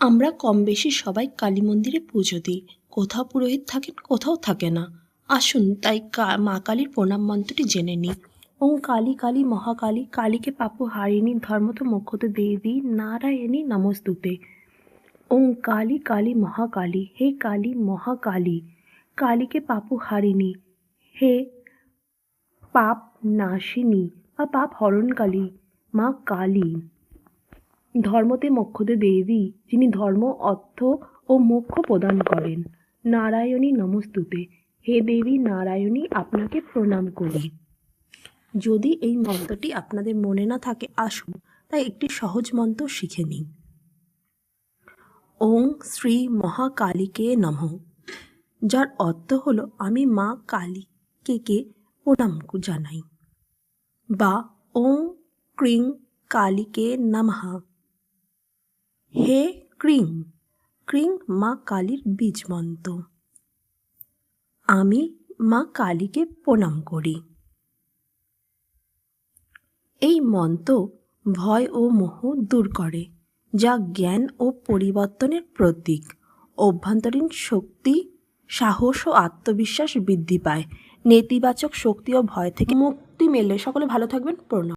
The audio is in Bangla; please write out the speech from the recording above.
আমরা কম বেশি সবাই কালী মন্দিরে পুজো দিই। কোথাও পুরোহিত থাকেন, কোথাও থাকে না। আসুন তাই মা কালীর প্রণাম মন্ত্রটি জেনে নিই। ওং কালী কালী মহাকালী, কালীকে পাপু হারিণী, ধর্মত মোক্ষত দেবী, নারায়ণী নমস্তুতে। ওং কালী কালী মহাকালী, হে কালী মহাকালী, কালীকে পাপু হারিণী, হে পাপ নাশিনী বা পাপ হরণকালী মা কালী। ধর্মতে মোক্ষদে দেবী, যিনি ধর্ম, অর্থ ও মোক্ষ প্রদান করেন। নারায়ণী নমস্তুতে, হে দেবী নারায়ণী, আপনাকে প্রণাম করি। যদি এই মন্ত্রটি আপনাদের মনে না থাকে, আসুন তাই একটি সহজ মন্ত্র শিখে নিন। ওং শ্রী মহাকালীকে নমঃ, যার অর্থ হলো আমি মা কালীকে প্রণাম জানাই। বা ওং ক্রিং কালীকে নমঃ, হে ক্রিং, ক্রিং মা কালীর বীজ মন্ত্র। আমি মা কালীকে প্রণাম করি। এই মন্ত্র ভয় ও মোহ দূর করে, যা জ্ঞান ও পরিবর্তনের প্রতীক। অভ্যন্তরীণ শক্তি, সাহস ও আত্মবিশ্বাস বৃদ্ধি পায়। নেতিবাচক শক্তি ও ভয় থেকে মুক্তি মেলে। সকলে ভালো থাকবেন। প্রণাম।